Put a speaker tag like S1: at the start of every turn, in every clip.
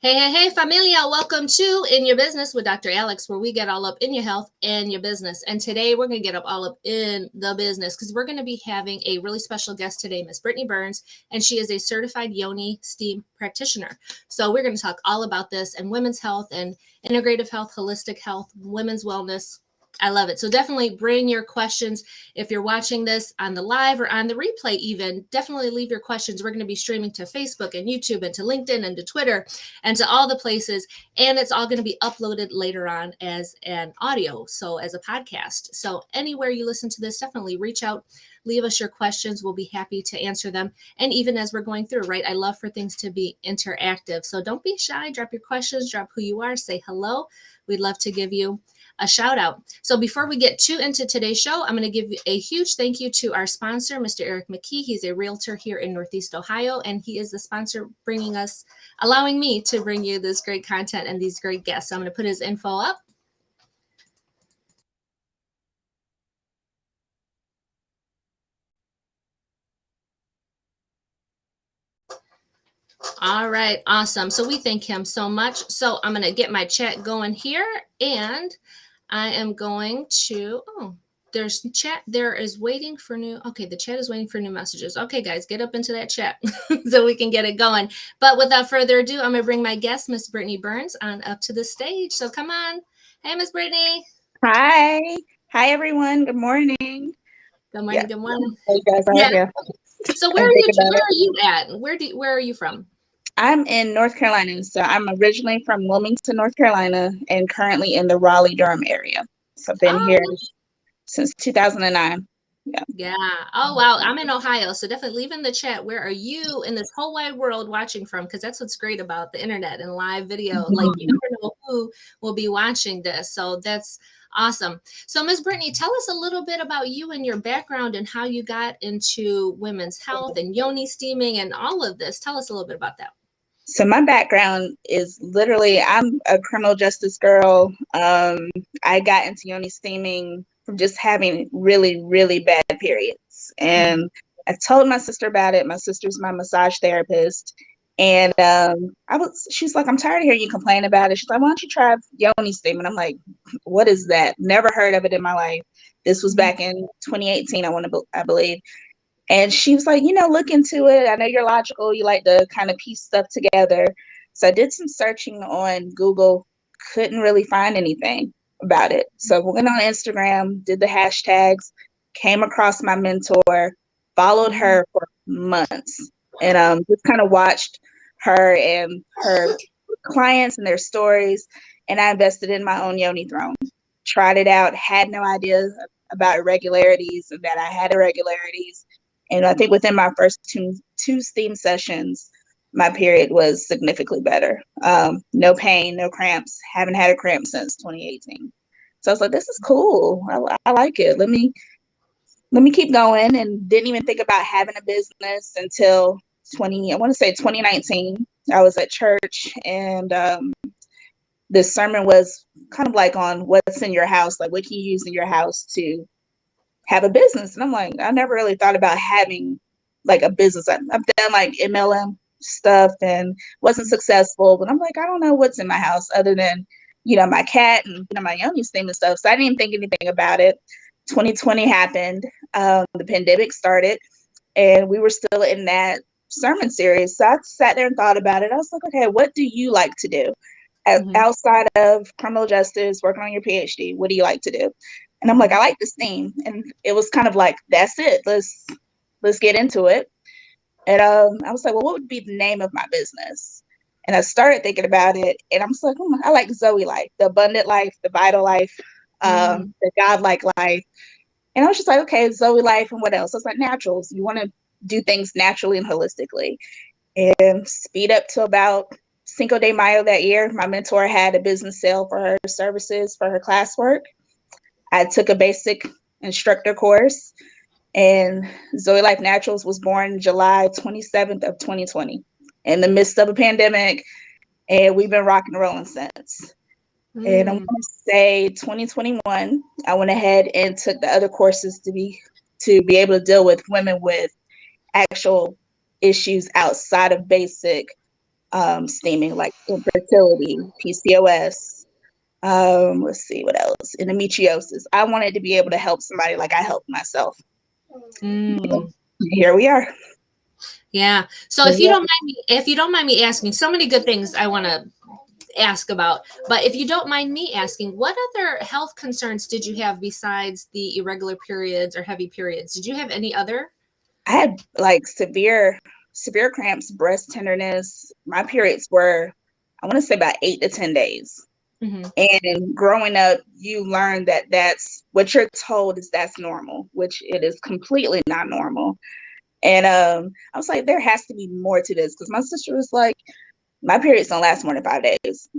S1: Hey, familia, welcome to In Your Business with Dr. Alex, where we get all up in your health and your business. And today we're going to get up all up in the business because we're going to be having a really special guest today, Miss Brittany Burns, and she is a Certified Yoni Steam Practitioner. So we're going to talk all about this and women's health and integrative health, holistic health, women's wellness. I love it. So definitely bring your questions. If you're watching this on the live or on the replay even, definitely leave your questions. We're going to be streaming to Facebook and YouTube and to LinkedIn and to Twitter and to all the places. And it's all going to be uploaded later on as an audio, so as a podcast. So anywhere you listen to this, definitely reach out, leave us your questions. We'll be happy to answer them. And even as we're going through, right, I love for things to be interactive. So don't be shy. Drop your questions, drop who you are, say hello. We'd love to give you a shout out. So before we get too into today's show, I'm going to give you a huge thank you to our sponsor, Mr. Eric McKee. He's a realtor here in Northeast Ohio, and he is the sponsor allowing me to bring you this great content and these great guests. So I'm going to put his info up. All right, awesome. So we thank him so much. So I'm going to get my chat going here, and I am going to, there's chat. There is waiting for new. Okay, the chat is waiting for new messages. Okay, guys, get up into that chat so we can get it going. But without further ado, I'm going to bring my guest, Miss Brittany Burns, on up to the stage. So come on. Hey, Miss Brittany.
S2: Hi. Hi, everyone. Good morning.
S1: Good morning. Yeah. Good morning.
S2: Hey, guys.
S1: Yeah. So where are you at? Where are you from?
S2: I'm in North Carolina. So I'm originally from Wilmington, North Carolina, and currently in the Raleigh-Durham area. So I've been here since 2009.
S1: Yeah. Oh, wow. I'm in Ohio. So definitely leave in the chat. Where are you in this whole wide world watching from? Because that's what's great about the internet and live video. Like, you never know who will be watching this. So that's awesome. So Ms. Brittany, tell us a little bit about you and your background and how you got into women's health and yoni steaming and all of this. Tell us a little bit about that.
S2: So my background is literally, I'm a criminal justice girl. I got into yoni steaming from just having really, really bad periods. And I told my sister about it. My sister's my massage therapist. And she's like, I'm tired of hearing you complain about it. She's like, why don't you try yoni steam? And I'm like, what is that? Never heard of it in my life. This was back in 2018, I believe. And she was like, look into it. I know you're logical. You like to kind of piece stuff together. So I did some searching on Google, couldn't really find anything about it. So I went on Instagram, did the hashtags, came across my mentor, followed her for months, and just kind of watched her and her clients and their stories. And I invested in my own yoni throne, tried it out, had no idea about irregularities and that I had irregularities. And I think within my first two steam sessions, my period was significantly better. No pain, no cramps. Haven't had a cramp since 2018. So I was like, this is cool. I like it. Let me keep going. And didn't even think about having a business until 2019. I was at church, and this sermon was kind of like on what's in your house, like what can you use in your house to have a business. And I'm like, I never really thought about having like a business. I've done like MLM stuff and wasn't successful, but I'm like, I don't know what's in my house other than, my cat and, my Yoni Steam and stuff. So I didn't even think anything about it. 2020 happened. The pandemic started and we were still in that sermon series. So I sat there and thought about it. I was like, okay, what do you like to do? Outside of criminal justice, working on your PhD, what do you like to do? And I'm like, I like this theme. And it was kind of like, that's it. Let's get into it. And I was like, well, what would be the name of my business? And I started thinking about it. And I'm just like, I like Zoe Life, the abundant life, the vital life, the godlike life. And I was just like, okay, Zoe Life and what else? I was like, naturals. You want to do things naturally and holistically. And speed up to about Cinco de Mayo that year, my mentor had a business sale for her services for her classwork. I took a basic instructor course, and Zoe Life Naturalz was born July 27th of 2020 in the midst of a pandemic, and we've been rocking and rolling since. And I'm going to say 2021, I went ahead and took the other courses to be able to deal with women with actual issues outside of basic steaming, like infertility, PCOS, let's see what else, endometriosis. I wanted to be able to help somebody like I helped myself. Here we are.
S1: Yeah. So if you don't mind me asking, so many good things I want to ask about, but if you don't mind me asking, what other health concerns did you have besides the irregular periods or heavy periods? Did you have any other?
S2: I had like severe cramps, breast tenderness. My periods were, I want to say, about 8 to 10 days. And growing up, you learn that that's what you're told is that's normal, which it is completely not normal. And I was like, there has to be more to this, because my sister was like, my periods don't last more than 5 days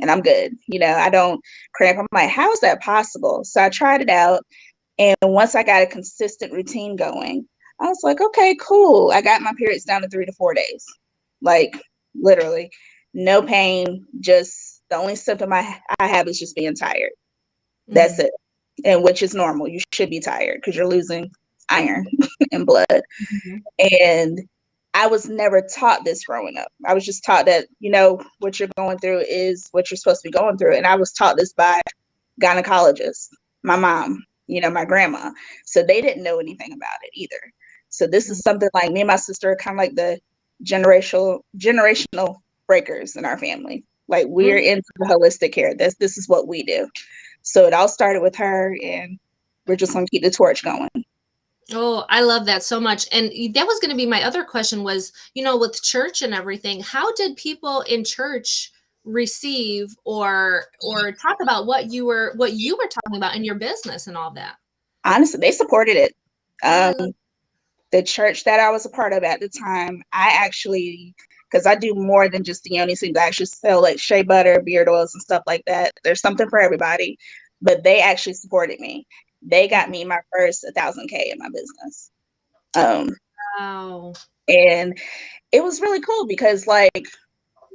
S2: and I'm good. I don't cramp. I'm like, how is that possible? So I tried it out. And once I got a consistent routine going, I was like, okay, cool. I got my periods down to 3 to 4 days. Like literally no pain. Just the only symptom I have is just being tired. That's it. And which is normal. You should be tired because you're losing iron and blood. And I was never taught this growing up. I was just taught that, what you're going through is what you're supposed to be going through. And I was taught this by gynecologists, my mom, my grandma. So they didn't know anything about it either. So this is something like me and my sister are kind of like the generational breakers in our family. Like we're into the holistic care. This is what we do. So it all started with her, and we're just going to keep the torch going.
S1: Oh, I love that so much. And that was going to be my other question was, with church and everything, how did people in church receive or talk about what you were talking about in your business and all that?
S2: Honestly, they supported it. The church that I was a part of at the time, I actually, because I do more than just the Yoni Steams, I actually sell like shea butter, beard oils and stuff like that. There's something for everybody, but they actually supported me. They got me my first 1,000K in my business.
S1: Wow.
S2: And it was really cool because like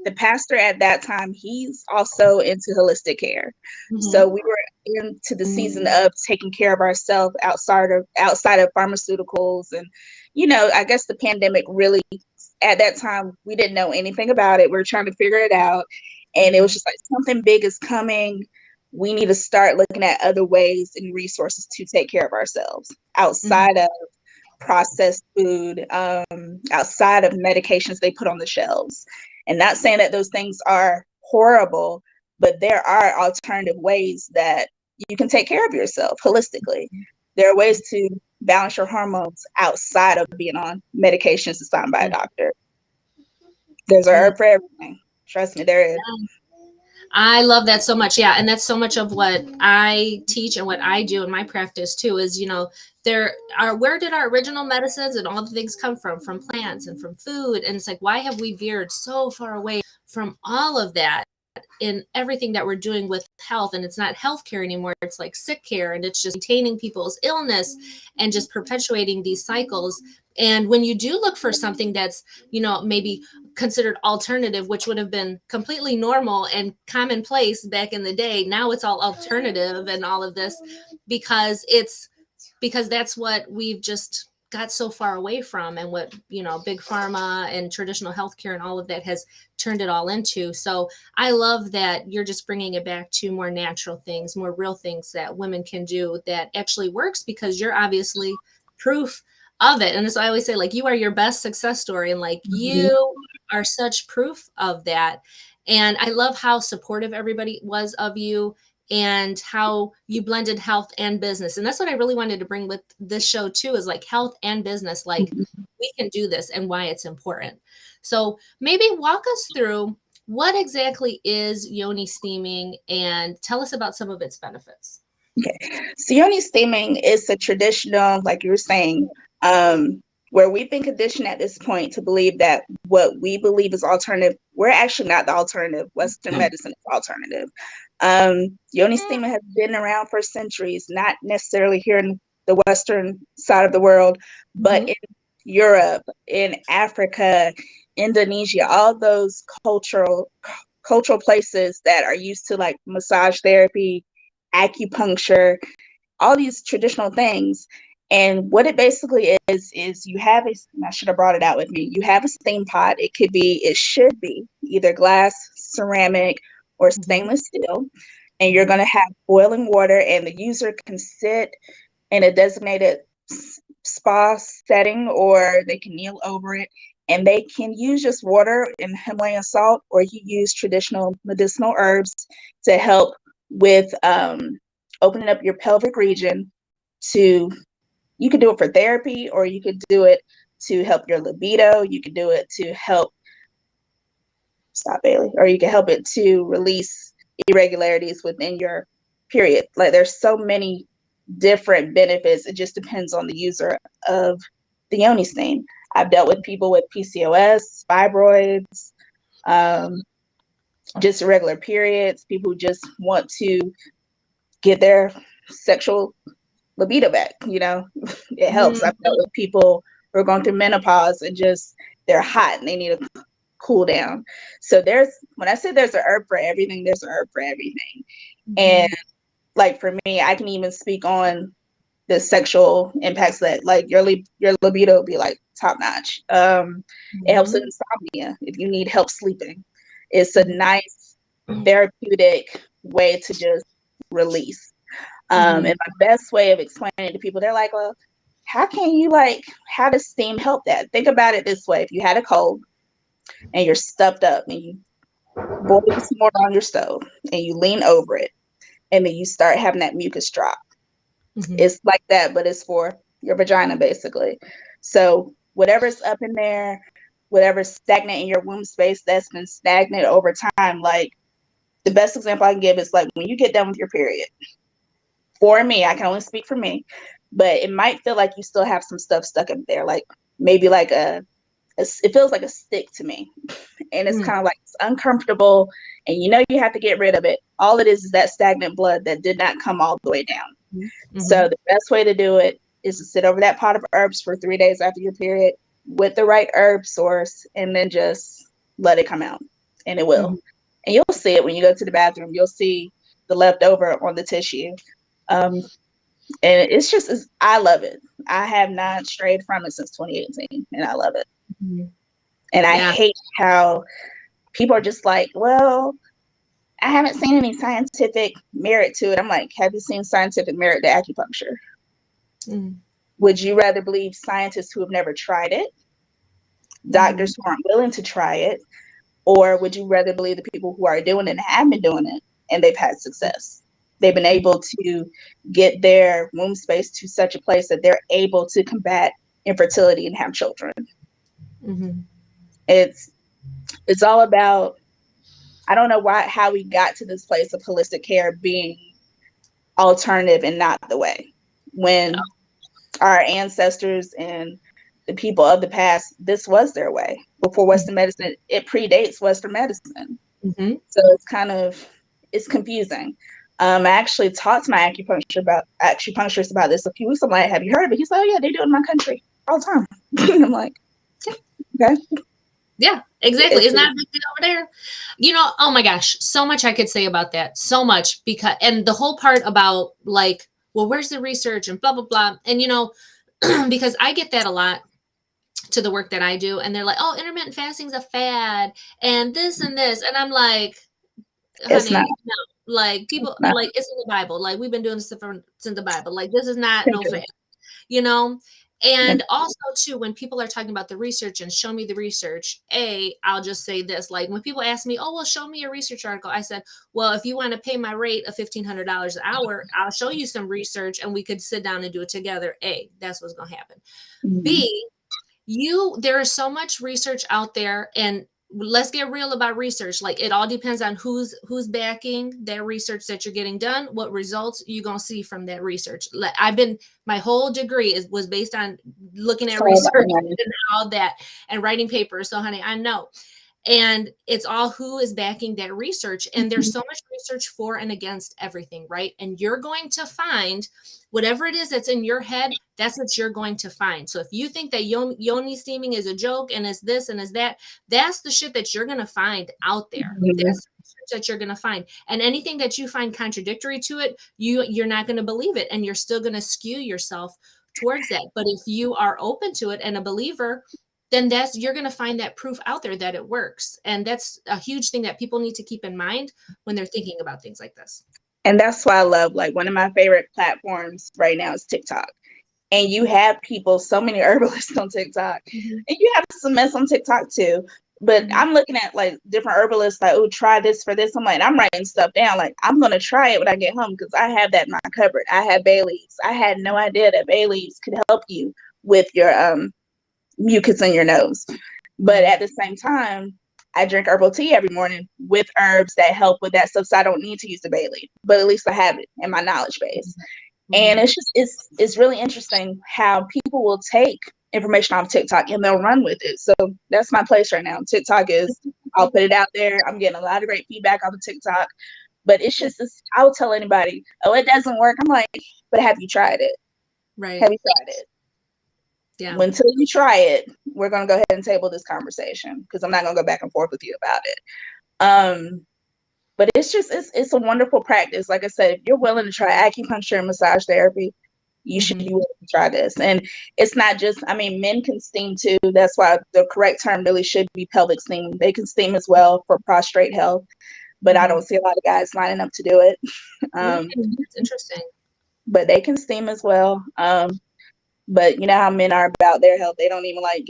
S2: the pastor at that time, he's also into holistic care. So we were into the season of taking care of ourselves outside of pharmaceuticals. And, I guess the pandemic really, at that time, we didn't know anything about it. We were trying to figure it out. And it was just like, something big is coming. We need to start looking at other ways and resources to take care of ourselves outside of processed food, outside of medications they put on the shelves. And not saying that those things are horrible, but there are alternative ways that you can take care of yourself holistically. There are ways to balance your hormones outside of being on medications assigned by a doctor. There's a herb for everything. Trust me, there is.
S1: I love that so much. Yeah. And that's so much of what I teach and what I do in my practice too, is, where did our original medicines and all the things come from plants and from food? And it's like, why have we veered so far away from all of that in everything that we're doing with health? And it's not healthcare anymore. It's like sick care, and it's just maintaining people's illness and just perpetuating these cycles. And when you do look for something that's, maybe considered alternative, which would have been completely normal and commonplace back in the day, now it's all alternative and all of this because it's because that's what we've just got so far away from, and what, you know, big pharma and traditional healthcare and all of that has turned it all into. So I love that you're just bringing it back to more natural things, more real things that women can do that actually works, because you're obviously proof of it. And as I always say, like, you are your best success story, and like, you are such proof of that. And I love how supportive everybody was of you, and how you blended health and business. And that's what I really wanted to bring with this show too, is like health and business, like we can do this and why it's important. So maybe walk us through what exactly is Yoni steaming, and tell us about some of its benefits.
S2: Okay. So Yoni steaming is a traditional, like you were saying, where we've been conditioned at this point to believe that what we believe is alternative, we're actually not the alternative. Western medicine is alternative. Yoni steaming has been around for centuries, not necessarily here in the Western side of the world, but in Europe, in Africa, Indonesia, all those cultural places that are used to like massage therapy, acupuncture, all these traditional things. And what it basically is you have I should have brought it out with me. You have a steam pot. It should be either glass, ceramic, or stainless steel. And you're going to have boiling water, and the user can sit in a designated spa setting, or they can kneel over it, and they can use just water and Himalayan salt, or you use traditional medicinal herbs to help with opening up your pelvic region. You could do it for therapy, or you could do it to help your libido. You could do it to help or you can help it to release irregularities within your period. Like, there's so many different benefits. It just depends on the user of the Yoni steam. I've dealt with people with PCOS, fibroids, just irregular periods, people who just want to get their sexual libido back. It helps. I've dealt with people who are going through menopause and just they're hot and they need a cool down. So when I say there's an herb for everything, there's an herb for everything. And like for me, I can even speak on the sexual impacts that like your libido will be like top notch. It helps with insomnia if you need help sleeping. It's a nice therapeutic way to just release. And my best way of explaining it to people, they're like, well, how does steam help that? Think about it this way. If you had a cold and you're stuffed up and you boil some water on your stove and you lean over it and then you start having that mucus drop. It's like that, but it's for your vagina basically. So whatever's up in there, whatever's stagnant in your womb space that's been stagnant over time, like the best example I can give is like when you get done with your period. For me, I can only speak for me, but it might feel like you still have some stuff stuck in there, like maybe like it feels like a stick to me. And it's kind of like it's uncomfortable and you have to get rid of it. All it is that stagnant blood that did not come all the way down. So the best way to do it is to sit over that pot of herbs for 3 days after your period with the right herb source, and then just let it come out, and it will. And you'll see it when you go to the bathroom. You'll see the leftover on the tissue. And I love it. I have not strayed from it since 2018, and I love it. And I hate how people are just like, well, I haven't seen any scientific merit to it. I'm like, have you seen scientific merit to acupuncture? Would you rather believe scientists who have never tried it, doctors who aren't willing to try it, or would you rather believe the people who are doing it and have been doing it and they've had success? They've been able to get their womb space to such a place that they're able to combat infertility and have children. It's all about, I don't know how we got to this place of holistic care being alternative and not the way. When our ancestors and the people of the past, this was their way. Before Western medicine, it predates Western medicine. So it's confusing. I actually talked to my acupuncturist about this a few weeks ago. I'm like, have you heard of it? He's like, oh yeah, they do it in my country all the time. I'm like, okay.
S1: Yeah, exactly. Isn't that a big deal over there? Oh my gosh, so much I could say about that. So much, and the whole part about like well, where's the research and blah, blah, blah. And, because I get that a lot to the work that I do. And they're like, oh, intermittent fasting is a fad and this and this. And I'm like,
S2: It's not.
S1: honey, no. Like people,
S2: Not.
S1: like it's in the Bible. Like we've been doing this since the Bible. Like this is not no fad, you know? And also too, when people are talking about the research and show me the research, I'll just say this, like when people ask me, oh, well, show me a research article. I said, well, if you want to pay my rate of $1,500 an hour, I'll show you some research and we could sit down and do it together. That's what's going to happen.
S2: Mm-hmm.
S1: B, there is so much research out there, and let's get real about research. Like it all depends on who's backing that research that you're getting done, what results you're going to see from that research. My whole degree was based on looking at research and all that and writing papers. So honey, I know. And it's all who is backing that research. And there's so much research for and against everything, right? And you're going to find whatever it is that's in your head, that's what you're going to find. So if you think that Yoni steaming is a joke and is this and is that, that's the shit that you're going to find out there.
S2: Mm-hmm.
S1: That's the shit that you're going to find. And anything that you find contradictory to it, you're not going to believe it. And you're still going to skew yourself towards that. But if you are open to it and a believer, then you're going to find that proof out there that it works. And that's a huge thing that people need to keep in mind when they're thinking about things like this.
S2: And that's why I love, like, one of my favorite platforms right now is TikTok. And you have people, so many herbalists on TikTok. Mm-hmm. And you have some mess on TikTok too. But mm-hmm. I'm looking at like different herbalists, like, oh, try this for this. I'm like, I'm writing stuff down. Like, I'm going to try it when I get home because I have that in my cupboard. I have bay leaves. I had no idea that bay leaves could help you with your mucus in your nose. But at the same time, I drink herbal tea every morning with herbs that help with that stuff. So I don't need to use the bay leaf, but at least I have it in my knowledge base. Mm-hmm. And it's really interesting how people will take information off TikTok and they'll run with it. So that's my place right now. TikTok is, I'll put it out there. I'm getting a lot of great feedback off of TikTok, but it's just this, I'll tell anybody, oh, it doesn't work. I'm like, but have you tried it?
S1: Right.
S2: Have you tried it? Yeah. Until you try it, we're going to go ahead and table this conversation because I'm not going to go back and forth with you about it. But it's a wonderful practice. Like I said, if you're willing to try acupuncture and massage therapy, you should be willing to try this. And it's not just, men can steam too. That's why the correct term really should be pelvic steam. They can steam as well for prostrate health, but I don't see a lot of guys lining up to do it.
S1: It's interesting.
S2: But they can steam as well. But you know how men are about their health. They don't even like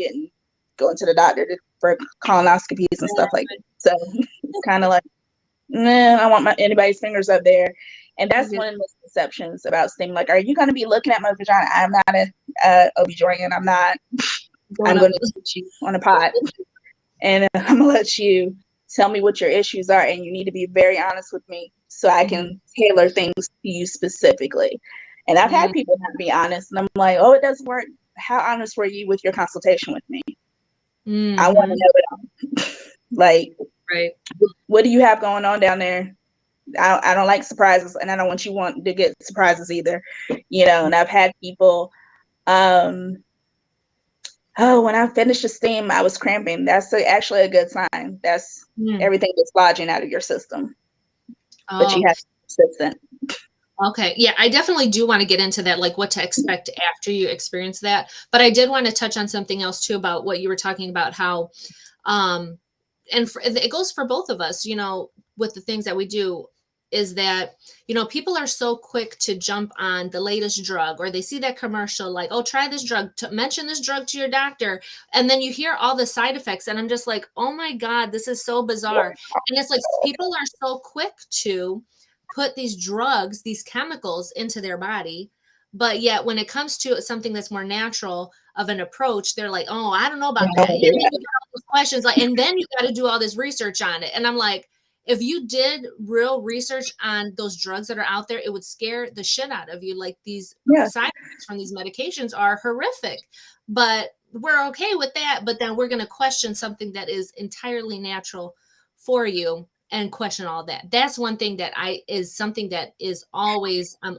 S2: going to the doctor for colonoscopies and stuff like that. So it's kind of like, I don't want anybody's fingers up there. And that's one of the misconceptions about steam. Like, are you going to be looking at my vagina? I'm not a OB-GYN. I'm not. I'm going to put you on a pot. And I'm going to let you tell me what your issues are. And you need to be very honest with me so I can tailor things to you specifically. And I've had people not be honest, and I'm like, oh, it doesn't work. How honest were you with your consultation with me? I want to know it all. Like,
S1: right.
S2: What do you have going on down there? I don't like surprises, and I don't want you to get surprises either. And I've had people, when I finished the steam, I was cramping. That's actually a good sign. That's everything that's lodging out of your system. Oh. But you have to be consistent.
S1: Okay. Yeah, I definitely do want to get into that, like what to expect after you experience that. But I did want to touch on something else too about what you were talking about, how, it goes for both of us, with the things that we do, is that, people are so quick to jump on the latest drug, or they see that commercial, like, oh, try this drug, mention this drug to your doctor. And then you hear all the side effects. And I'm just like, oh my God, this is so bizarre. And it's like, people are so quick to put these drugs, these chemicals into their body. But yet when it comes to something that's more natural of an approach, they're like, oh, I don't know about that. And then you get all these questions, and then you got to do all this research on it. And I'm like, if you did real research on those drugs that are out there, it would scare the shit out of you. Like these side effects from these medications are horrific, but we're okay with that. But then we're going to question something that is entirely natural for you and question all that. That's one thing that I'm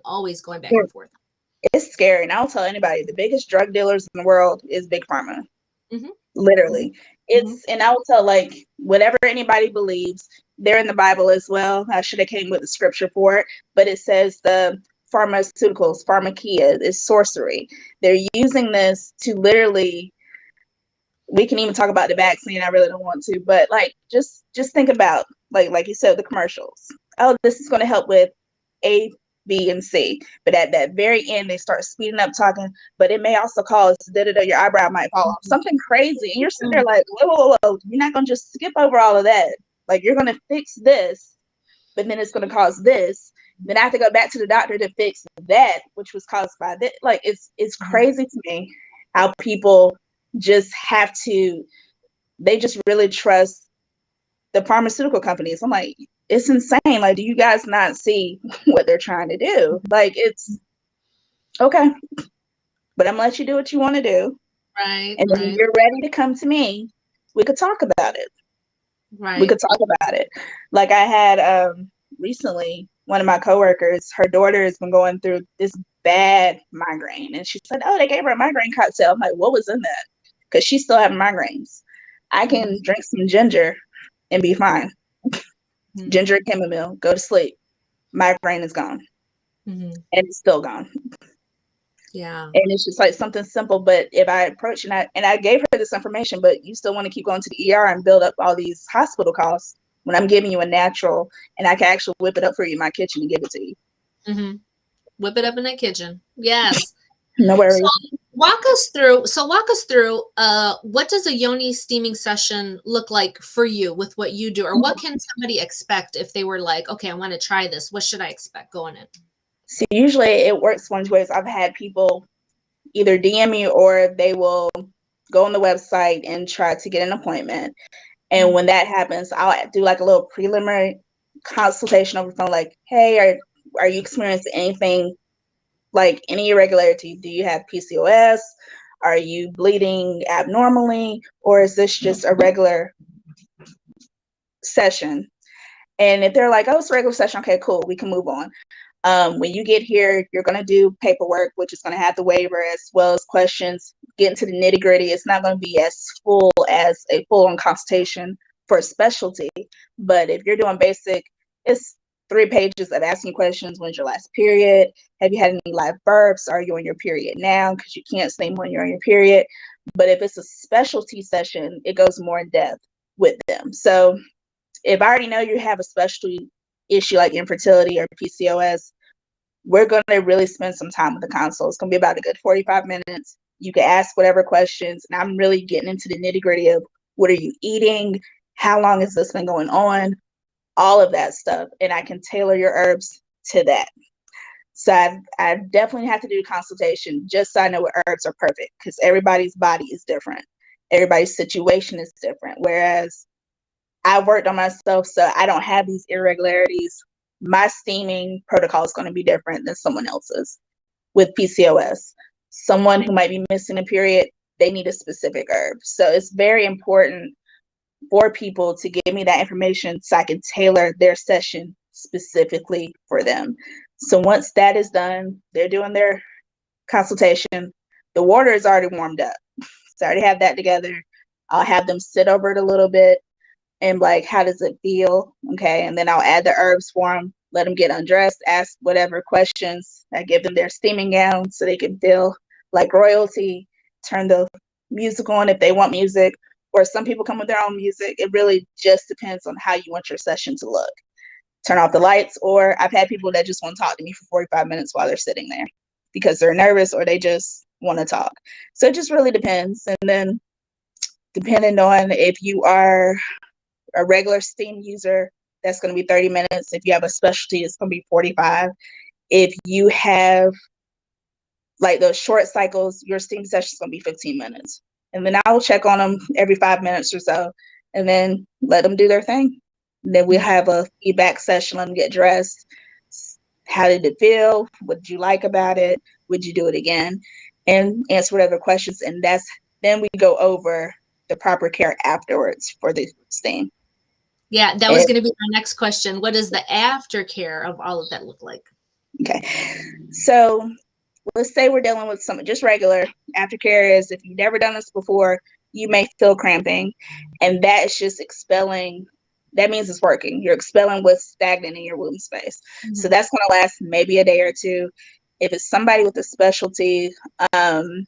S1: always going back and forth.
S2: It's scary. And I'll tell anybody, the biggest drug dealers in the world is Big Pharma. Mm-hmm. Literally. And I will tell, like, whatever anybody believes, they're in the Bible as well. I should have came with the scripture for it, but it says the pharmaceuticals, pharmakia, is sorcery. They're using this to literally, we can even talk about the vaccine. I really don't want to, but like, just think about, like you said, the commercials. Oh, this is going to help with A, B, and C. But at that very end, they start speeding up talking, but it may also cause your eyebrow might fall off. Something crazy. And you're sitting there like, whoa. You're not going to just skip over all of that. Like, you're going to fix this, but then it's going to cause this. Then I have to go back to the doctor to fix that, which was caused by this. Like, it's crazy to me how people just have to, they just really trust the pharmaceutical companies. I'm like, it's insane. Like, do you guys not see what they're trying to do? Like, it's okay, but I'm gonna let you do what you want to do.
S1: Right.
S2: And then when you're ready to come to me, we could talk about it.
S1: Right.
S2: We could talk about it. Like, I had recently, one of my coworkers, her daughter has been going through this bad migraine. And she said, oh, they gave her a migraine cocktail. I'm like, what was in that? Because she's still having migraines. I can drink some ginger and be fine. Ginger and chamomile, go to sleep. Migraine is gone. And it's still gone.
S1: Yeah.
S2: And it's just like something simple. But if I approach and I gave her this information, but you still want to keep going to the ER and build up all these hospital costs when I'm giving you a natural, and I can actually whip it up for you in my kitchen and give it to you.
S1: Whip it up in the kitchen. Yes.
S2: No worries.
S1: So walk us through what does a Yoni steaming session look like for you with what you do, or what can somebody expect if they were like, okay, I want to try this, what should I expect going in?
S2: So usually it works one ways. I've had people either DM me or they will go on the website and try to get an appointment. And when that happens, I'll do like a little preliminary consultation over the phone, like, hey, are you experiencing anything, like any irregularity? Do you have PCOS? Are you bleeding abnormally? Or is this just a regular session? And if they're like, oh, it's a regular session, okay, cool, we can move on. When you get here, you're going to do paperwork, which is going to have the waiver as well as questions, get into the nitty gritty. It's not going to be as full as a full-on consultation for a specialty. But if you're doing basic, it's 3 pages of asking questions. When's your last period? Have you had any live births? Are you on your period now? Because you can't say when you're on your period. But if it's a specialty session, it goes more in depth with them. So if I already know you have a specialty issue like infertility or PCOS, we're going to really spend some time with the consult. It's going to be about a good 45 minutes. You can ask whatever questions, and I'm really getting into the nitty gritty of what are you eating? How long has this been going on? All of that stuff. And I can tailor your herbs to that. So I definitely have to do a consultation just so I know what herbs are perfect, because everybody's body is different. Everybody's situation is different. Whereas I worked on myself, so I don't have these irregularities. My steaming protocol is going to be different than someone else's. With PCOS, someone who might be missing a period, they need a specific herb. So it's very important for people to give me that information so I can tailor their session specifically for them. So once that is done, they're doing their consultation. The water is already warmed up. So I already have that together. I'll have them sit over it a little bit and like, how does it feel? Okay. And then I'll add the herbs for them, let them get undressed, ask whatever questions. I give them their steaming gown so they can feel like royalty, turn the music on if they want music, or some people come with their own music. It really just depends on how you want your session to look. Turn off the lights, or I've had people that just want to talk to me for 45 minutes while they're sitting there because they're nervous or they just want to talk. So it just really depends. And then depending on if you are a regular steam user, that's going to be 30 minutes. If you have a specialty, it's going to be 45. If you have like those short cycles, your steam session is going to be 15 minutes. And then I will check on them every 5 minutes or so, and then let them do their thing. And then we'll have a feedback session, let them get dressed. How did it feel? What did you like about it? Would you do it again? And answer whatever questions. And then we go over the proper care afterwards for the steam.
S1: Yeah, that was going to be my next question. What does the aftercare of all of that look like?
S2: Okay. So let's say we're dealing with some just regular aftercare. Is if you've never done this before, you may feel cramping, and that is just expelling that means it's working. You're expelling what's stagnant in your womb space.
S1: Mm-hmm.
S2: So that's going to last maybe a day or two. If it's somebody with a specialty, then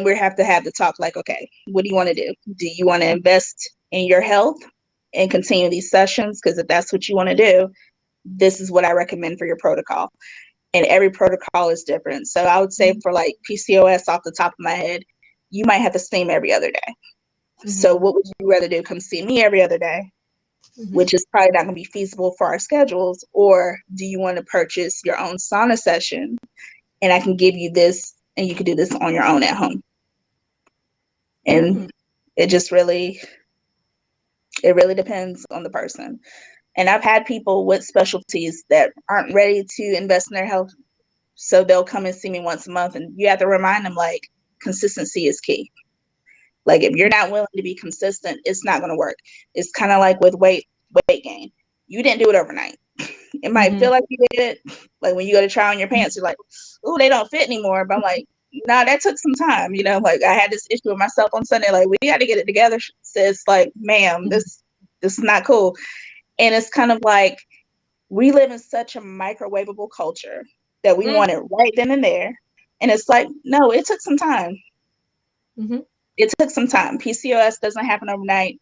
S2: we have to have the talk like, okay, what do you want to do? Do you want to invest in your health and continue these sessions? Because if that's what you want to do, this is what I recommend for your protocol. And every protocol is different. So I would say for like PCOS off the top of my head, you might have to steam every other day. Mm-hmm. So what would you rather do? Come see me every other day, mm-hmm. which is probably not going to be feasible for our schedules. Or do you want to purchase your own sauna session and I can give you this and you can do this on your own at home? And it really depends on the person. And I've had people with specialties that aren't ready to invest in their health. So they'll come and see me once a month, and you have to remind them, like, consistency is key. Like, if you're not willing to be consistent, it's not going to work. It's kind of like with weight gain. You didn't do it overnight. It might feel like you did it. Like when you go to try on your pants, you're like, oh, they don't fit anymore. But I'm like, nah, that took some time. You know, like I had this issue with myself on Sunday. Like, we got to get it together. Sis, like, ma'am, this is not cool. And it's kind of like we live in such a microwavable culture that we want it right then and there. And it's like, no, it took some time. Mm-hmm. It took some time. PCOS doesn't happen overnight.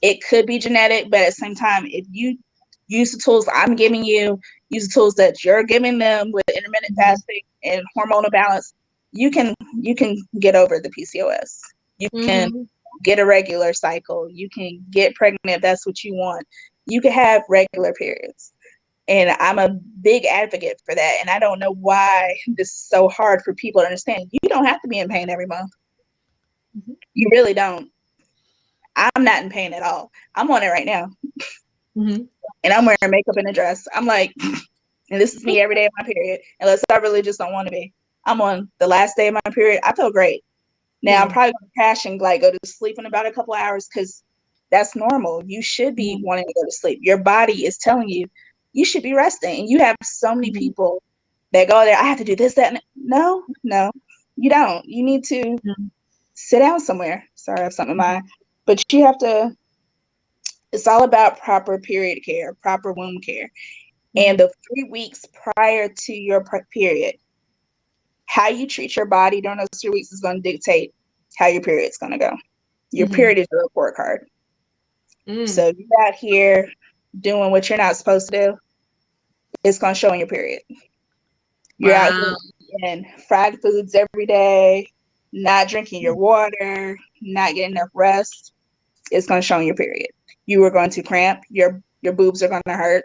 S2: It could be genetic, but at the same time, if you use the tools I'm giving you, use the tools that you're giving them with intermittent fasting and hormonal balance, you can get over the PCOS. You can get a regular cycle. You can get pregnant if that's what you want. You can have regular periods. And I'm a big advocate for that. And I don't know why this is so hard for people to understand. You don't have to be in pain every month. Mm-hmm. You really don't. I'm not in pain at all. I'm on it right now. Mm-hmm. And I'm wearing makeup and a dress. I'm like, and this is me every day of my period, unless I really just don't want to be. I'm on the last day of my period. I feel great. Now I'm probably going to crash and like go to sleep in about a couple of hours because that's normal. You should be wanting to go to sleep. Your body is telling you you should be resting. And you have so many people that go there. I have to do this, that. And no, you don't. You need to sit down somewhere. Sorry, I have something in mind. But you have to, it's all about proper period care, proper womb care. And the 3 weeks prior to your period, how you treat your body during those 3 weeks is going to dictate how your period's going to go. Your period is your report card. So if you're out here doing what you're not supposed to do, it's going to show in your period. You're out here eating fried foods every day, not drinking your water, not getting enough rest. It's going to show in your period. You are going to cramp. Your boobs are going to hurt.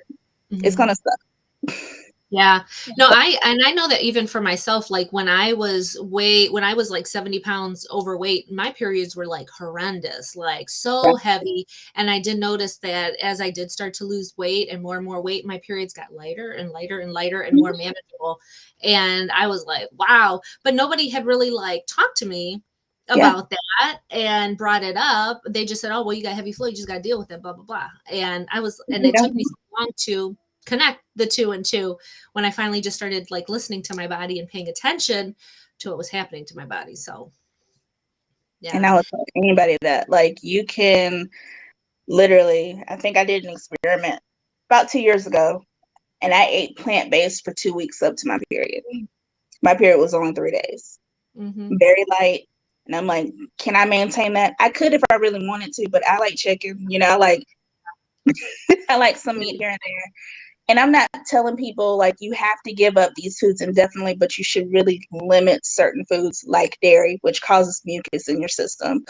S2: It's going to suck.
S1: Yeah. No, I know that even for myself, like when I was like 70 pounds overweight, my periods were like horrendous, like so heavy. And I did notice that as I did start to lose weight and more weight, my periods got lighter and lighter and lighter and more manageable. And I was like, wow. But nobody had really like talked to me about that and brought it up. They just said, oh, well, you got heavy flow. You just got to deal with it, blah, blah, blah. And it took me so long to connect the 2 and 2 when I finally just started like listening to my body and paying attention to what was happening to my body. So, yeah.
S2: And I would tell anybody that, like, you can literally, I think I did an experiment about 2 years ago, and I ate plant-based for 2 weeks up to my period. My period was only 3 days. Very light. And I'm like, can I maintain that? I could if I really wanted to, but I like chicken. You know, I like some meat here and there. And I'm not telling people like you have to give up these foods indefinitely, but you should really limit certain foods like dairy, which causes mucus in your system,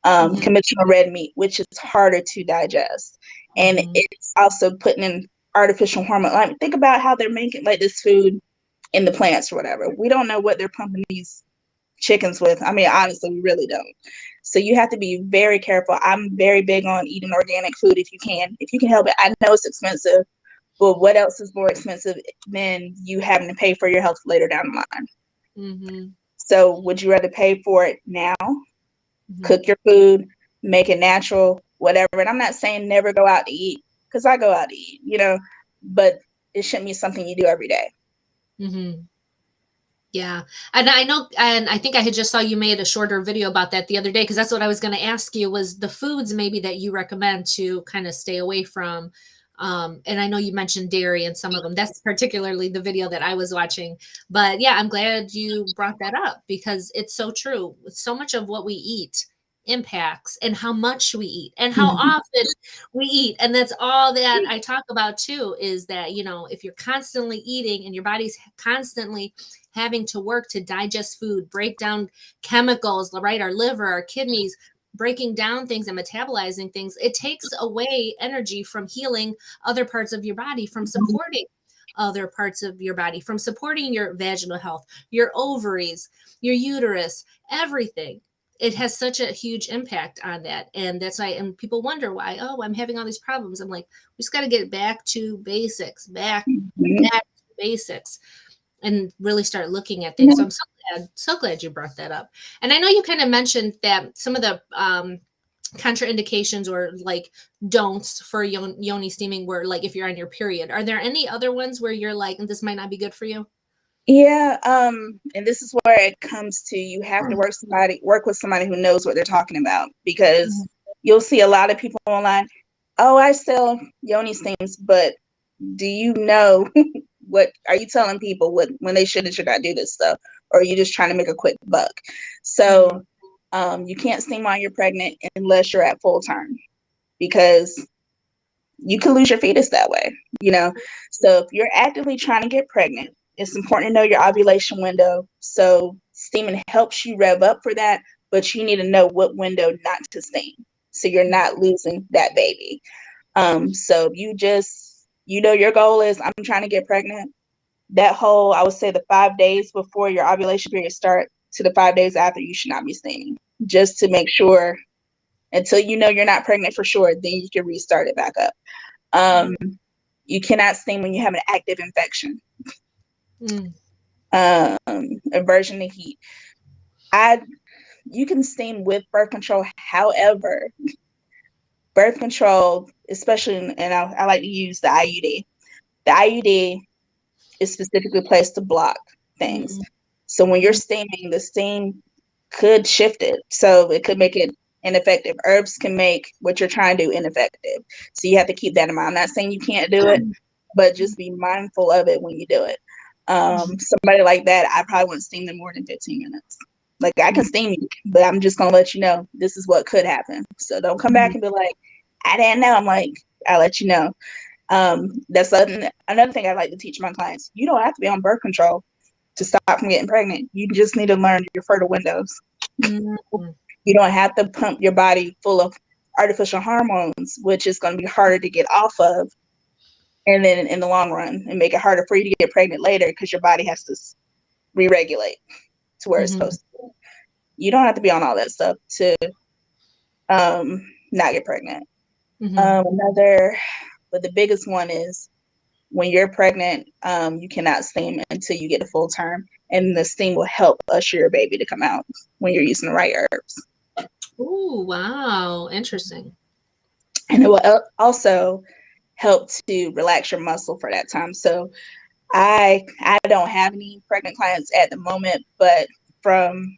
S2: conventional red meat, which is harder to digest. And it's also putting in artificial hormone. Like, think about how they're making like this food in the plants or whatever. We don't know what they're pumping these chickens with. I mean, honestly, we really don't. So you have to be very careful. I'm very big on eating organic food if you can help it. I know it's expensive. But what else is more expensive than you having to pay for your health later down the line? So would you rather pay for it now, cook your food, make it natural, whatever? And I'm not saying never go out to eat, because I go out to eat, but it shouldn't be something you do every day.
S1: Yeah. And I know, and I think I had just saw you made a shorter video about that the other day, because that's what I was going to ask you, was the foods maybe that you recommend to kind of stay away from. And I know you mentioned dairy and some of them. That's particularly the video that I was watching. But yeah, I'm glad you brought that up, because it's so true. So much of what we eat impacts and how much we eat and how often we eat. And that's all that I talk about too, is that, you know, if you're constantly eating and your body's constantly having to work to digest food, break down chemicals, right? Our liver, our kidneys, breaking down things and metabolizing things, it takes away energy from healing other parts of your body, from supporting other parts of your body, from supporting your vaginal health, your ovaries, your uterus, everything. It has such a huge impact on that. And that's why, and people wonder why, oh, I'm having all these problems. I'm like, we just got to get back to basics, back to basics, and really start looking at things. So I'm so glad you brought that up. And I know you kind of mentioned that some of the contraindications or like don'ts for yoni steaming were like if you're on your period. Are there any other ones where you're like, this might not be good for you?
S2: Yeah, and this is where it comes to, you have to work with somebody who knows what they're talking about, because you'll see a lot of people online, oh, I sell Yoni steams, but do you know what are you telling people when they should and should not do this stuff? Or are you just trying to make a quick buck? So you can't steam while you're pregnant unless you're at full term, because you can lose your fetus that way, you know? So if you're actively trying to get pregnant, it's important to know your ovulation window. So steaming helps you rev up for that, but you need to know what window not to steam, so you're not losing that baby. So you know, your goal is, I'm trying to get pregnant. That whole, I would say the 5 days before your ovulation period start to the 5 days after, you should not be steaming, just to make sure, until you know you're not pregnant for sure, then you can restart it back up. You cannot steam when you have an active infection. Aversion to heat. You can steam with birth control. However, birth control, especially, and I like to use the IUD. The IUD is specifically placed to block things. So when you're steaming, the steam could shift it. So it could make it ineffective. Herbs can make what you're trying to do ineffective. So you have to keep that in mind. I'm not saying you can't do it, but just be mindful of it when you do it. Somebody like that, I probably wouldn't steam them more than 15 minutes. Like, I can steam you, but I'm just going to let you know this is what could happen. So don't come back and be like, I didn't know. I'm like, I'll let you know. That's another thing I like to teach my clients. You don't have to be on birth control to stop from getting pregnant. You just need to learn your fertile windows. You don't have to pump your body full of artificial hormones, which is going to be harder to get off of, and then in the long run, and make it harder for you to get pregnant later, because your body has to re-regulate to where it's supposed to be. You don't have to be on all that stuff to not get pregnant. But the biggest one is, when you're pregnant, you cannot steam until you get a full term, and the steam will help usher your baby to come out when you're using the right herbs.
S1: Oh, wow. Interesting.
S2: And it will also help to relax your muscle for that time. So I don't have any pregnant clients at the moment, but from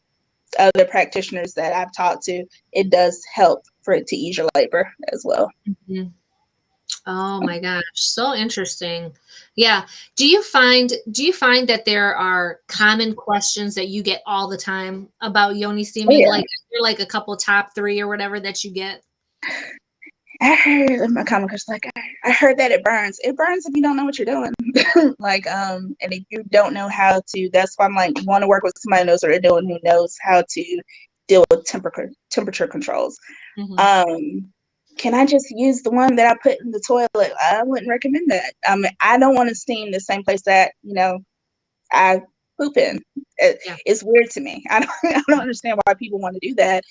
S2: other practitioners that I've talked to, it does help for it to ease your labor as well.
S1: Oh my gosh, so interesting. Yeah. Do you find that there are common questions that you get all the time about yoni steaming?
S2: Yeah.
S1: Like, you're like a couple top 3 or whatever that you get?
S2: I heard my common question, like, I heard that it burns. It burns if you don't know what you're doing. Like, and if you don't know how to, that's why I'm like, you want to work with somebody who knows what they're doing, who knows how to deal with temperature controls. Can I just use the one that I put in the toilet? I wouldn't recommend that. I don't want to steam the same place that, you know, I poop in. It's weird to me. I don't understand why people want to do that.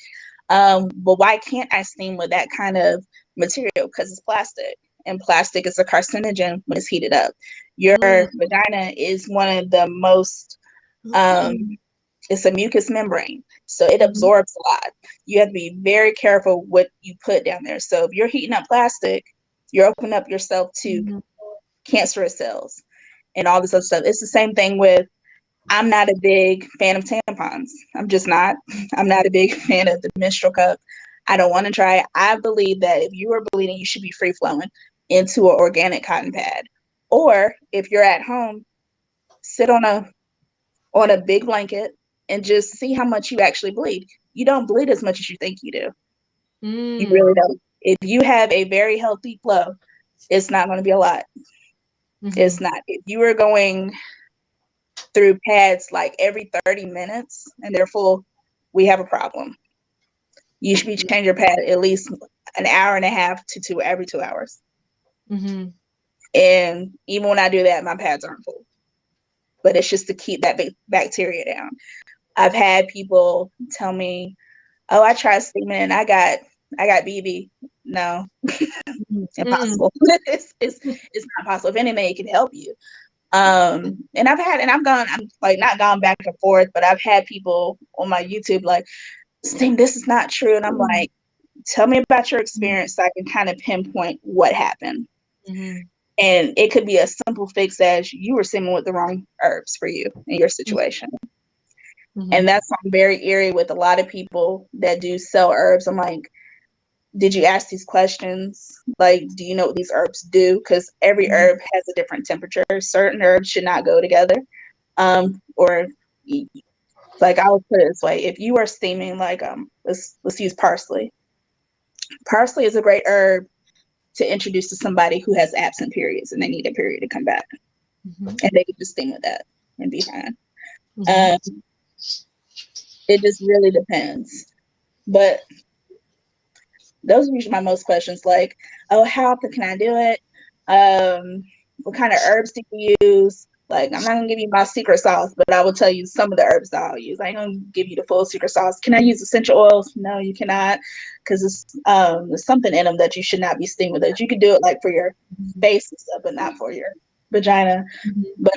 S2: But why can't I steam with that kind of material? Because it's plastic, and plastic is a carcinogen when it's heated up. Your vagina is one of the most, it's a mucous membrane, so it absorbs a lot. You have to be very careful what you put down there. So if you're heating up plastic, you're opening up yourself to cancerous cells and all this other stuff. It's the same thing with I'm not a big fan of tampons. I'm just not. I'm not a big fan of the menstrual cup. I don't want to try it. I believe that if you are bleeding, you should be free flowing into an organic cotton pad. Or if you're at home, sit on a big blanket and just see how much you actually bleed. You don't bleed as much as you think you do. You really don't. If you have a very healthy flow, it's not going to be a lot. It's not. If you are going through pads like every 30 minutes and they're full, we have a problem. You should be changing your pad at least an hour and a half to every 2 hours. And even when I do that, my pads aren't full. But it's just to keep that bacteria down. I've had people tell me, "Oh, I tried steaming and I got BB." No, impossible. It's not possible. If anything, it can help you. And I'm like not gone back and forth, but I've had people on my YouTube like, "Steam, this is not true," and I'm like, "Tell me about your experience so I can kind of pinpoint what happened." And it could be a simple fix as you were steaming with the wrong herbs for you in your situation. And that's why I'm very eerie with a lot of people that do sell herbs. I'm like, did you ask these questions? Like, do you know what these herbs do? Because every herb has a different temperature. Certain herbs should not go together. Or like I would put it this way: if you are steaming, like let's use parsley. Parsley is a great herb to introduce to somebody who has absent periods and they need a period to come back, and they can just steam with that and be fine. It just really depends, but those are usually my most questions. Like, oh, how often can I do it? What kind of herbs do you use? Like, I'm not gonna give you my secret sauce, but I will tell you some of the herbs that I'll use. I ain't gonna give you the full secret sauce. Can I use essential oils? No, you cannot, because there's something in them that you should not be steaming with. It. You could do it like for your face and stuff, but not for your vagina. But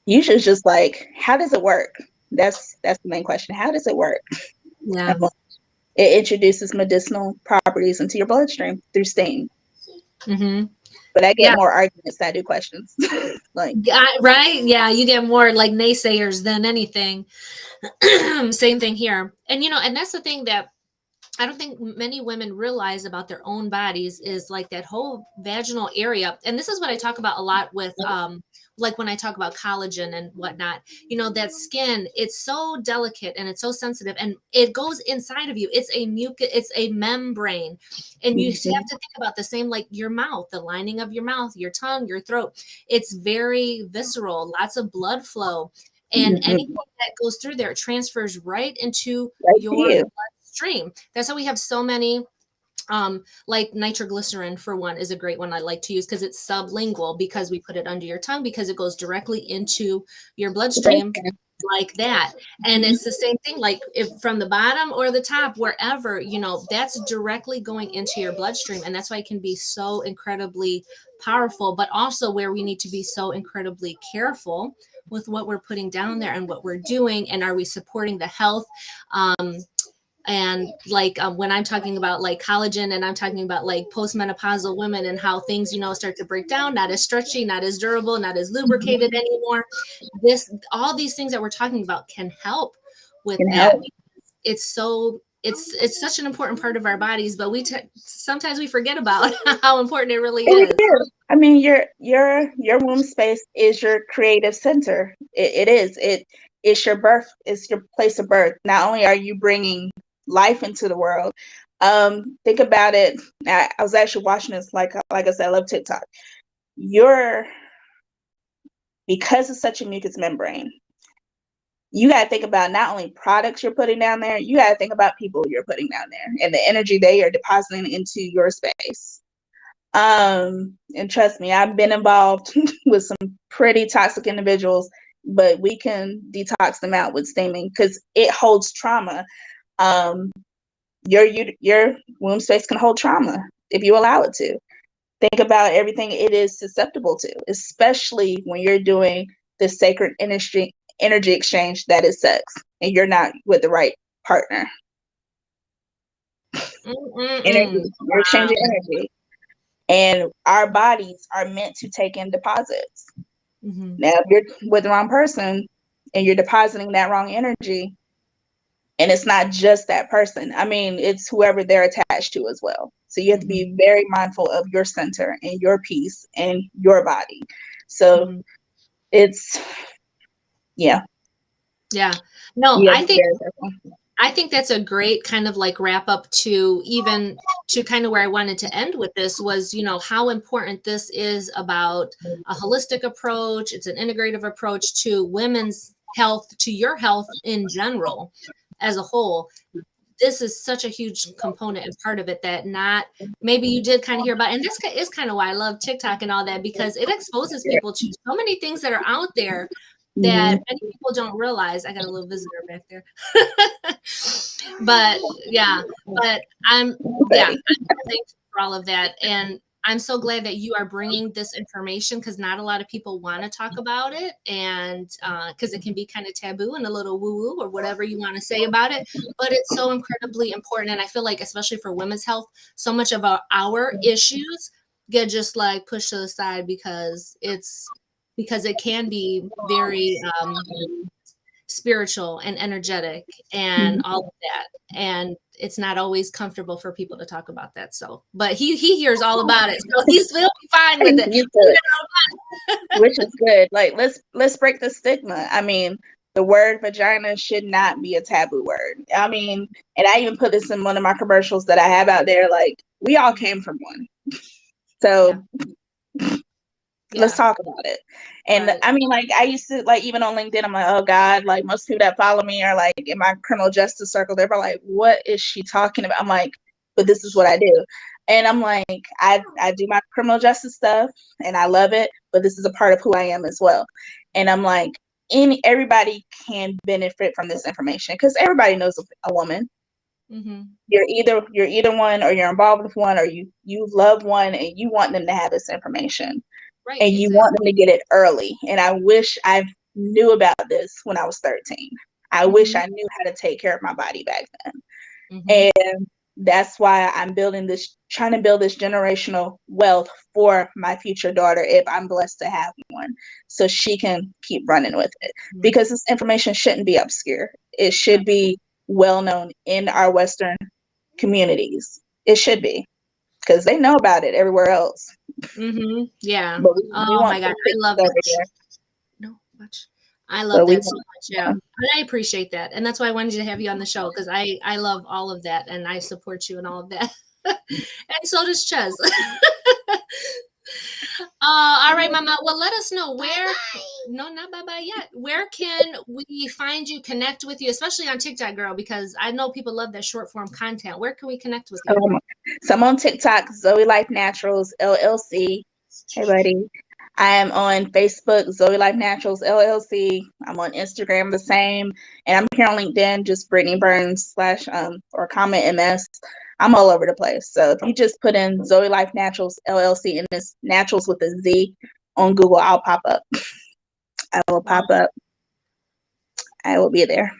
S2: usually it's just like, how does it work? That's the main question. How does it work?
S1: Yeah.
S2: It introduces medicinal properties into your bloodstream through steam. But I get more arguments than I do questions. Like,
S1: right? Yeah, you get more like naysayers than anything. Same thing here. And and that's the thing that I don't think many women realize about their own bodies is like that whole vaginal area. And this is what I talk about a lot with like when I talk about collagen and whatnot, that skin, it's so delicate and it's so sensitive and it goes inside of you. It's a mucus, it's a membrane. And you have to think about the same, like your mouth, the lining of your mouth, your tongue, your throat. It's very visceral, lots of blood flow. And anything that goes through there, it transfers right into your bloodstream. That's how we have so many like nitroglycerin, for one, is a great one I like to use because it's sublingual, because we put it under your tongue because it goes directly into your bloodstream like that. And it's the same thing, like if from the bottom or the top, wherever, that's directly going into your bloodstream. And that's why it can be so incredibly powerful, but also where we need to be so incredibly careful with what we're putting down there and what we're doing. And are we supporting the health? And like when I'm talking about like collagen, and I'm talking about like postmenopausal women and how things, start to break down, not as stretchy, not as durable, not as lubricated anymore. All these things that we're talking about can help with that. It's such an important part of our bodies, but sometimes we forget about how important it really is.
S2: I mean, your womb space is your creative center. It is. It's your birth. It's your place of birth. Not only are you bringing life into the world, think about it. I was actually watching this, like I said, I love TikTok. Because it's such a mucous membrane, you got to think about not only products you're putting down there, you got to think about people you're putting down there and the energy they are depositing into your space. And trust me, I've been involved with some pretty toxic individuals, but we can detox them out with steaming because it holds trauma. Your womb space can hold trauma if you allow it to. Think about everything it is susceptible to, especially when you're doing the sacred energy exchange that is sex, and you're not with the right partner. Energy, you're exchanging energy. And our bodies are meant to take in deposits.
S1: Mm-hmm.
S2: Now, if you're with the wrong person and you're depositing that wrong energy, and it's not just that person. I mean, it's whoever they're attached to as well. So you have to be very mindful of your center and your peace and your body. So it's, yeah.
S1: Yeah. No,
S2: You have to be very careful.
S1: I think that's a great kind of like wrap up to even to kind of where I wanted to end with this was, you know, how important this is about a holistic approach. It's an integrative approach to women's health, to your health in general as a whole. This is such a huge component and part of it that not maybe you did kind of hear about. And this is kind of why I love TikTok and all that, because it exposes people to so many things that are out there that many people don't realize. I got a little visitor back there. But I'm thankful for all of that. And I'm so glad that you are bringing this information, because not a lot of people want to talk about it, and because it can be kind of taboo and a little woo-woo or whatever you want to say about it. But it's so incredibly important. And I feel like, especially for women's health, so much of our issues get just like pushed to the side because it can be very spiritual and energetic and all of that. And it's not always comfortable for people to talk about that. So, but he hears all about it. So he'll be fine with it.
S2: Which is good. Like, let's break the stigma. I mean, the word vagina should not be a taboo word. I mean, and I even put this in one of my commercials that I have out there. Like, we all came from one. So let's talk about it. And I mean, like, I used to, like, even on LinkedIn, I'm like, oh God, like, most people that follow me are like in my criminal justice circle. They're like, what is she talking about? I'm like, but this is what I do. And I'm like, I do my criminal justice stuff and I love it, but this is a part of who I am as well. And I'm like, everybody can benefit from this information, because everybody knows a woman. You're either one, or you're involved with one, or you love one and you want them to have this information.
S1: Right,
S2: and you want them to get it early. And I wish I knew about this when I was 13. I wish I knew how to take care of my body back then. And that's why I'm trying to build this generational wealth for my future daughter, if I'm blessed to have one, so she can keep running with it. Because this information shouldn't be obscure. It should be well known in our Western communities. It should be, because they know about it everywhere else.
S1: Yeah.
S2: Oh
S1: my God, I love that. No, much. I love that so much. Yeah, and I appreciate that, and that's why I wanted to have you on the show, because I love all of that, and I support you and all of that. And so does Ches. All right, Mama. Well, let us know where. Bye-bye. No, not bye-bye yet. Where can we find you, connect with you, especially on TikTok, girl? Because I know people love that short form content. Where can we connect with you?
S2: So I'm on TikTok, Zoe Life Naturalz LLC. Hey, buddy. I am on Facebook, Zoe Life Naturalz LLC. I'm on Instagram, the same. And I'm here on LinkedIn, just Brittany Burns / or comment MS. I'm all over the place. So if you just put in Zoe Life Naturalz LLC, and it's Naturals with a Z on Google, I'll pop up. I will pop up. I will be there.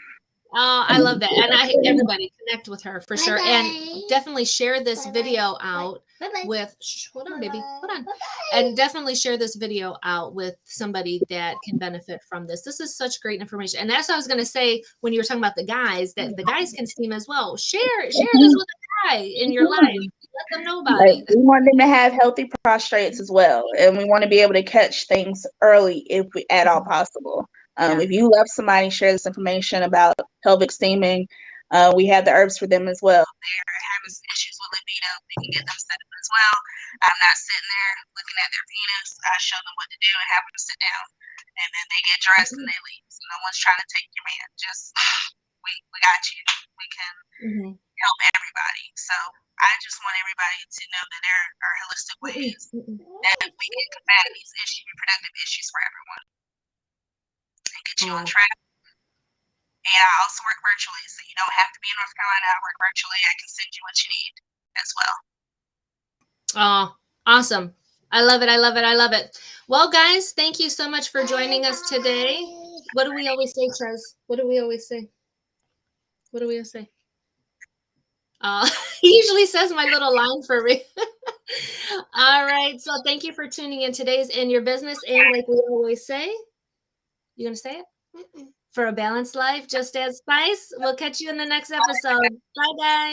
S1: Oh, I love that. And everybody connect with her for sure. And definitely share this video out with, hold on, baby, hold on. And definitely share this video out with somebody that can benefit from this. This is such great information. And that's what I was going to say when you were talking about the guys, that the guys can steam as well. Share this with a guy in your life. Let them know about it.
S2: We want them to have healthy prostrates as well. And we want to be able to catch things early if we at all possible. If you love somebody, share this information about pelvic steaming. We have the herbs for them as well. They're having issues with libido. We can get them set up as well. I'm not sitting there looking at their penis. I show them what to do and have them sit down. And then they get dressed and they leave. So no one's trying to take your man. Just, we got you. We can help everybody. So I just want everybody to know that there are holistic ways that we can combat these reproductive issues for everyone. Get you on track. And I also work virtually, so you don't have to be in North Carolina. I work virtually. I can send you what you need as well.
S1: Oh, awesome. I love it. I love it. I love it. Well, guys, thank you so much for joining us today. What do we always say, Ches? What do we always say? What do we always say? He usually says my little line for me. All right. So thank you for tuning in. Today's In Your Business. And like we always say, you going to say it? For a balanced life, just add spice. We'll catch you in the next episode. Bye, guys.